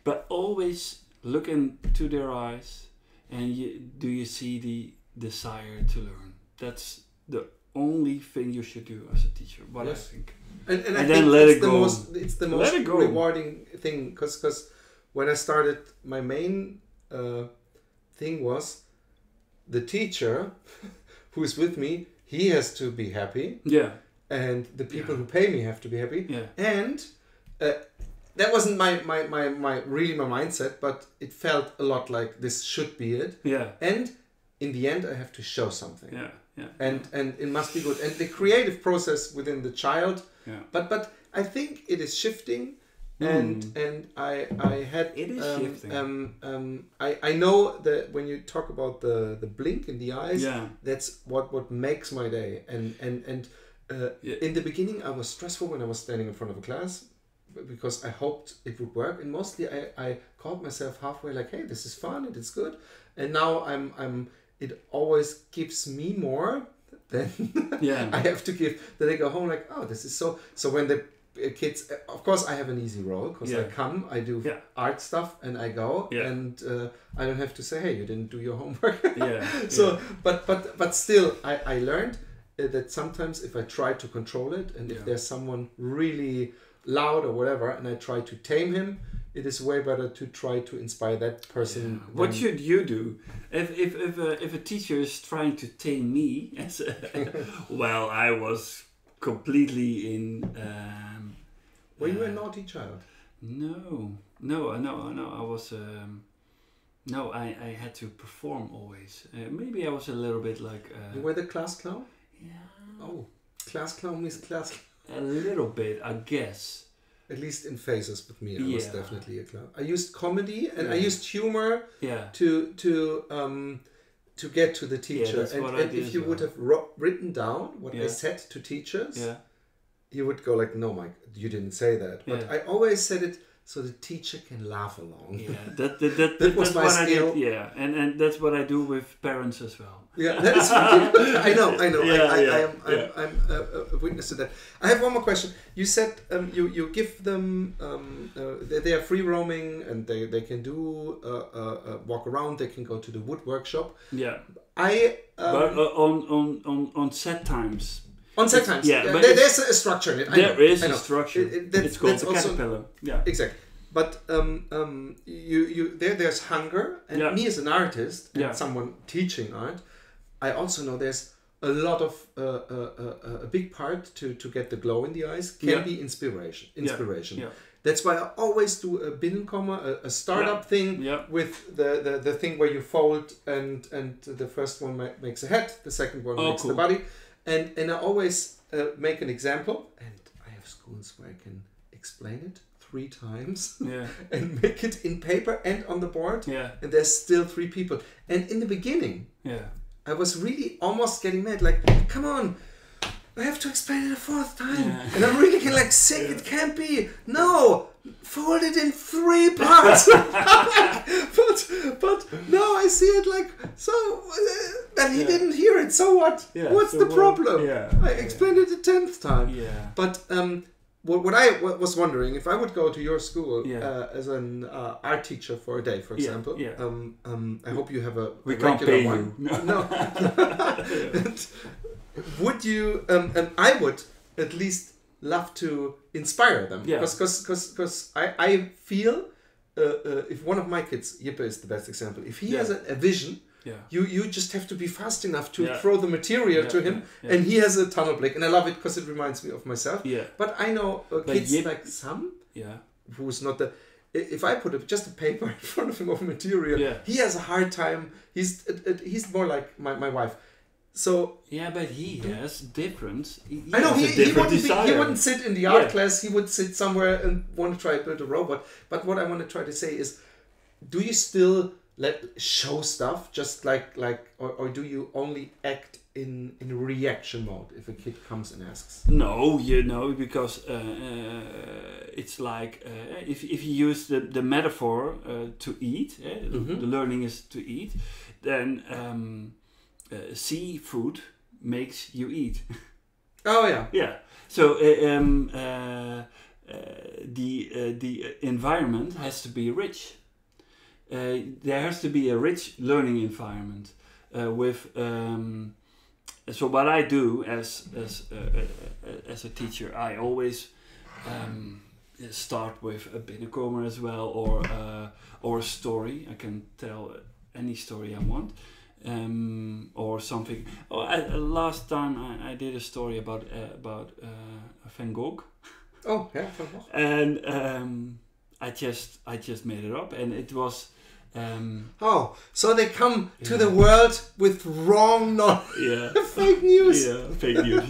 but always look into their eyes, and do you see the desire to learn? That's the only thing you should do as a teacher. What I think. And I then think let it go. It's the most rewarding thing, because when I started, my main thing was the teacher who is with me, he has to be happy. Yeah. And the people who pay me have to be happy. Yeah. And that wasn't my mindset, but it felt a lot like this should be it. Yeah. And in the end, I have to show something. Yeah. Yeah. And it must be good. And the creative process within the child. Yeah. But I think it is shifting. And I had it is shifting. I know that when you talk about the blink in the eyes, that's what makes my day. And in the beginning, I was stressful when I was standing in front of a class, because I hoped it would work, and mostly I caught myself halfway like, hey, this is fun, it is good. And now it always gives me more than I have to give. That I go home like, oh, this is so when the kids, of course I have an easy role, because I come, I do art stuff, and I go, and I don't have to say, hey, you didn't do your homework. But still I learned that sometimes if I try to control it, and if there's someone really loud or whatever, and I try to tame him, it is way better to try to inspire that person. Yeah. What should you do if a teacher is trying to tame me? As well, I was completely in. Were you a naughty child? No. I was. No, I had to perform always. Maybe I was a little bit like. You were the class clown? Yeah. Oh, class clown means class. A little bit, I guess. At least in phases with me, I was definitely a clown. I used comedy and I used humor to get to the teacher. And if you would have written down what I said to teachers, you would go like, "No, Mike, you didn't say that." But I always said it so the teacher can laugh along. Yeah, that was my skill. And that's what I do with parents as well. Yeah, that is I know. I'm a witness to that. I have one more question. You said you give them they are free roaming and they can do walk around. They can go to the wood workshop. Yeah. But on set times. On set times. Yeah, but there's a structure in it. There is a structure. It's called the caterpillar. Yeah. Exactly. But there's hunger, and me as an artist and someone teaching art, I also know there's a lot of a big part to get the glow in the eyes can be inspiration. Yeah. That's why I always do a Binnenkomma, a startup thing with the thing where you fold and the first one makes a head, the second one makes the body, and I always make an example, and I have schools where I can explain it 3 times and make it in paper and on the board, and there's still 3 people. And in the beginning, I was really almost getting mad, like, come on, I have to explain it a 4th time, and I'm really getting like sick. It can't be. No, fold it in 3 parts. but no, I see it like so. And he didn't hear it. So what? What's the problem? I explained it the 10th time. But what I was wondering, if I would go to your school as an art teacher for a day, for example, I hope you have a can't pay one. You. No. Would you? I would at least love to inspire them, because I feel if one of my kids, Jippe is the best example, if he has a vision. You just have to be fast enough to throw the material to him, and he has a tunnel blick, and I love it because it reminds me of myself. But I know kids like Sam, who's not the. If I put just a paper in front of him of material, he has a hard time. He's more like my wife. So but he has different. I know he wouldn't sit in the art class. He would sit somewhere and want to try to build a robot. But what I want to try to say is, do you still show stuff just like or do you only act in reaction mode if a kid comes and asks? No, because it's like if you use the metaphor to eat, the learning is to eat, then seafood makes you eat. Oh yeah. Yeah. So the environment has to be rich. There has to be a rich learning environment with. So what I do as a teacher, I always start with a Binnenkomma as well, or a story. I can tell any story I want, or something. Last time I did a story about Van Gogh. Oh yeah, Van Gogh. And I just made it up, and it was. So they come to the world with wrong knowledge. Fake news. Fake news.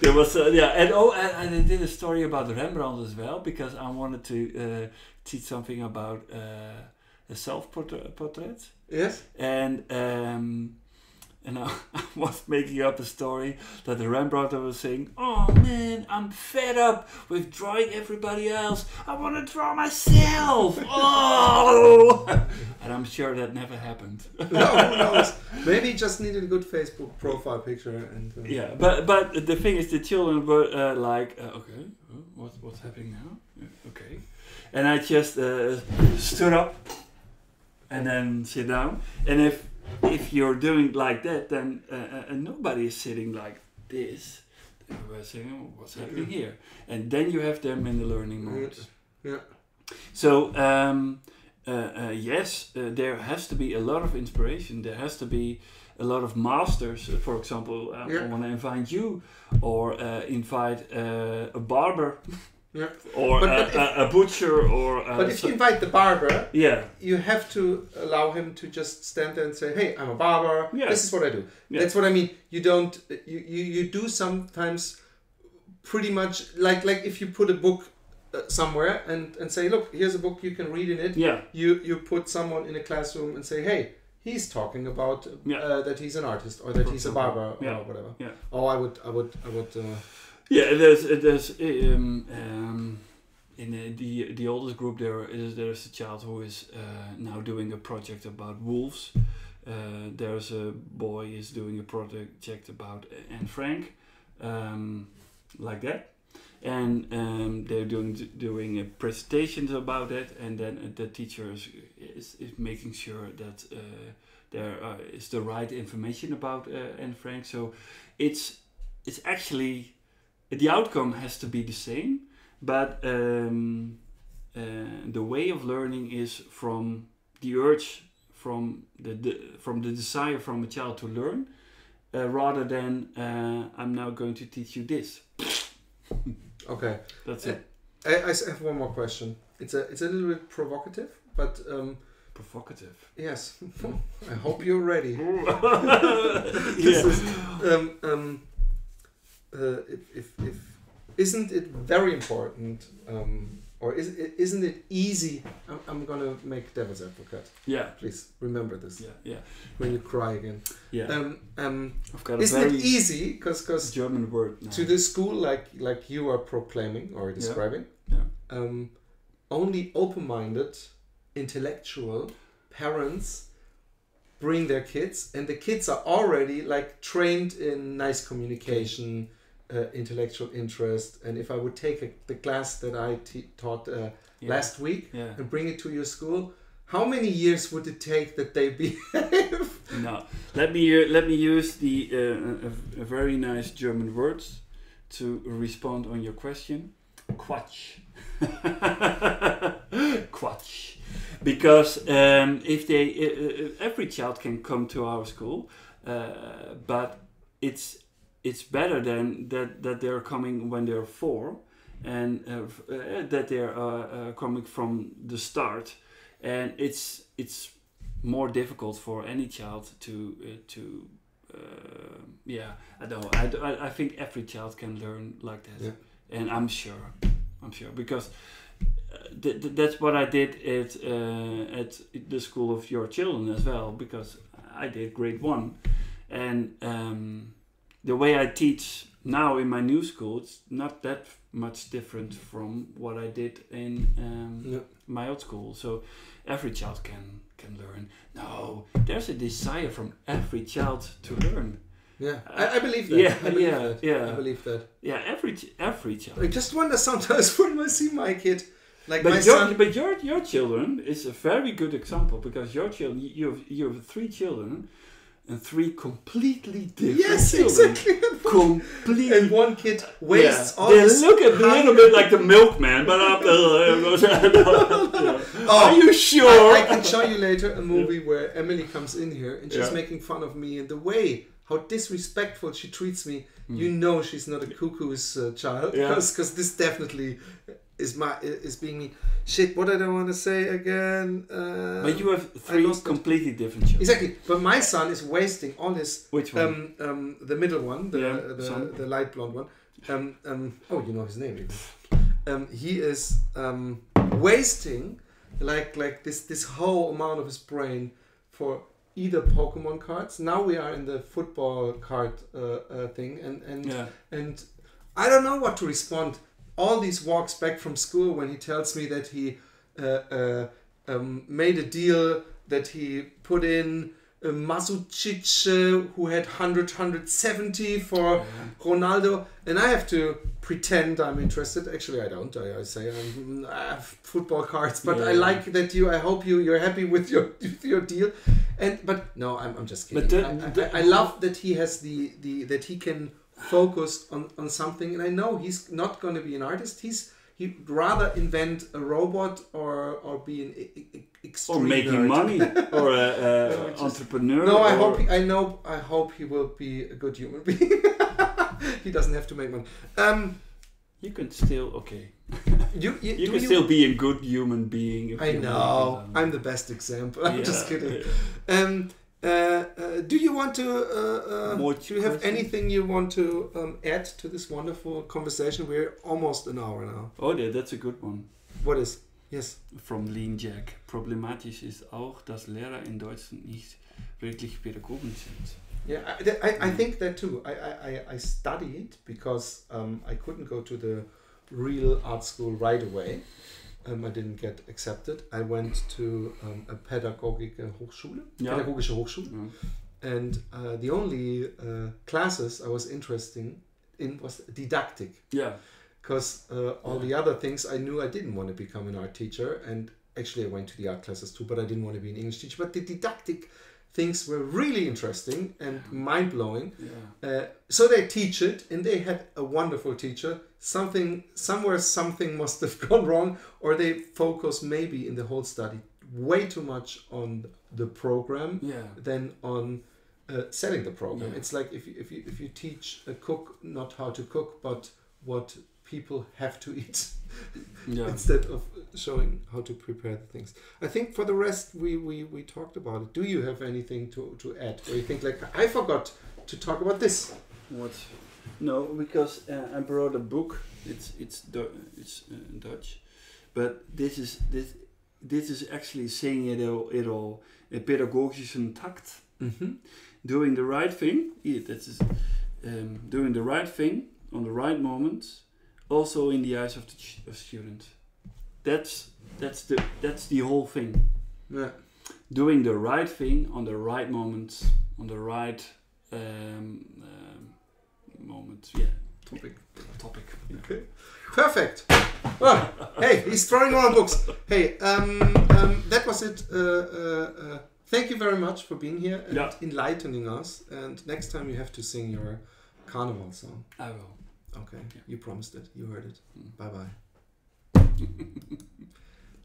There was and I did a story about Rembrandt as well, because I wanted to teach something about a self-portrait. Yes. And I was making up a story that the Rembrandt was saying, "Oh man, I'm fed up with drawing everybody else. I want to draw myself." Oh, and I'm sure that never happened. No, who knows? Maybe he just needed a good Facebook profile picture and. But the thing is, the children were like, "Okay, what's happening now? Okay," and I just stood up and then sit down, and if you're doing like that, then nobody is sitting like this. We're saying, "Oh, what's happening here?" And then you have them in the learning mode. Yeah. So yes, there has to be a lot of inspiration. There has to be a lot of masters. For example, I want to invite you, or invite a barber, or a butcher, or. But if you invite the barber, yeah, you have to allow him to just stand there and say, "Hey, I'm a barber. Yeah. This is what I do." Yeah. That's what I mean. You don't. You do sometimes pretty much like if you put a book somewhere and say, "Look, here's a book, you can read in it." Yeah. You put someone in a classroom and say, "Hey, he's talking about that he's an artist, or that he's a barber, or whatever." Yeah. Oh, I would. Yeah, there's in the oldest group there's a child who is now doing a project about wolves. There's a boy is doing a project about Anne Frank, like that, and they're doing presentations about it, and then the teacher is making sure that there is the right information about Anne Frank. So it's actually. The outcome has to be the same, but the way of learning is from the urge, from the desire from a child to learn, rather than I'm now going to teach you this. Okay, that's it. I have one more question. It's a little bit provocative, but provocative. Yes. I hope you're ready. If isn't it very important, or isn't it easy? I'm gonna make devil's advocate. Yeah. Please remember this. Yeah. When you cry again. Yeah. I've got isn't it easy? Because German word now. To the school like you are proclaiming or describing. Yeah. Only open-minded, intellectual parents bring their kids, and the kids are already like trained in nice communication. Intellectual interest, and if I would take the class that I taught last week and bring it to your school, how many years would it take that they behave? No, let me use the a very nice German words to respond on your question. Quatsch. Quatsch. Because if they every child can come to our school, but it's better than that they're coming when they're 4, and that they're coming from the start, and it's more difficult for any child to I don't know. I think every child can learn like that, and I'm sure because that's what I did at the school of your children as well, because I did grade 1, and the way I teach now in my new school, it's not that much different from what I did in my old school. So every child can learn. No, there's a desire from every child to learn. Yeah, I believe that. I believe that. Yeah, every child. I just wonder sometimes when I see my kid, like but my son. But your children is a very good example, because your children, you have 3 children. And 3 completely different children. Exactly. Completely. And one kid wastes all they his look a little bit like the milkman, but are you sure? I can show you later a movie where Emily comes in here and she's making fun of me, and the way how disrespectful she treats me, you know she's not a cuckoo's child, because this definitely is being me. Shit, what did I want to say again? But you have 3 completely different children. Exactly, but my son is wasting all his. Which one? The middle one, the light blonde one. Oh, you know his name. He is wasting like this whole amount of his brain for either Pokemon cards. Now we are in the football card thing, and I don't know what to respond. All these walks back from school when he tells me that he made a deal, that he put in Masucic, who had 170 for Ronaldo, and I have to pretend I'm interested. Actually, I don't. I say I have football cards, but I like that I hope you're happy with your deal. But no, I'm just kidding. I love that he has that he can focus on something, and I know he's not going to be an artist. he'd rather invent a robot or be an extreme or making nerd. money, or an entrepreneur. No, I hope he will be a good human being. He doesn't have to make money. You can still You do can still be a good human being. If I you know. want. I'm the best example. I'm just kidding. Yeah. Do you want to? Do you have questions? anything you want to add to this wonderful conversation? We're almost an hour now. Oh, yeah, that's a good one. What is? Yes. From Lean Jack. Problematisch ist auch, dass Lehrer in Deutschland nicht wirklich Pädagogen sind. Yeah, I think that too. I studied because I couldn't go to the real art school right away. I didn't get accepted. I went to a pädagogische Hochschule. And the only classes I was interested in was didactic. Yeah. Because all the other things I knew I didn't want to become an art teacher. And actually I went to the art classes too, but I didn't want to be an English teacher. But the didactic things were really interesting and mind-blowing. Yeah. So they teach it, and they had a wonderful teacher. Something must have gone wrong, or they focus maybe in the whole study way too much on the program than on selling the program. It's like if you teach a cook not how to cook, but what people have to eat, instead of showing how to prepare the things. I think for the rest we talked about it. Do you have anything to add, or you think like I forgot to talk about this? What? No, because I brought a book. It's Dutch, but this is actually saying it all. A pedagogischen Takt. Mm-hmm. Doing the right thing. Yeah, that is doing the right thing on the right moment. Also in the eyes of the student. That's the whole thing. Yeah. Doing the right thing on the right moment, on the right moment. Yeah. Topic. Okay. Perfect. Well, hey, he's throwing all books. Hey, that was it. Thank you very much for being here and enlightening us. And next time you have to sing your carnival song. I will. Okay, you promised it. You heard it. Bye-bye.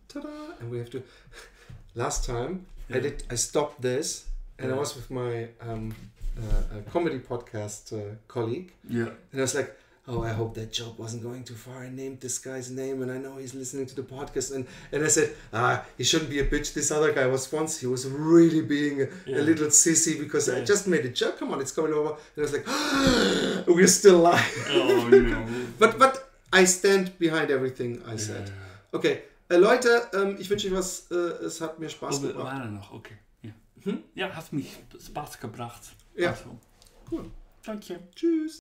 Ta-da! And we have to... Last time, I stopped this, and I was with my comedy podcast colleague. Yeah. And I was like, oh, I hope that joke wasn't going too far. I named this guy's name, and I know he's listening to the podcast. And I said, he shouldn't be a bitch. This other guy he was really being a little sissy because I just made a joke. Come on, it's coming over. And I was like, we're still live. Oh, no. But I stand behind everything I said. Okay, Leute, ich wünsche euch was. Es hat mir Spaß gemacht. War noch, okay. Ja, hat mich Spaß gebracht. Ja. Also. Cool. Danke. Tschüss.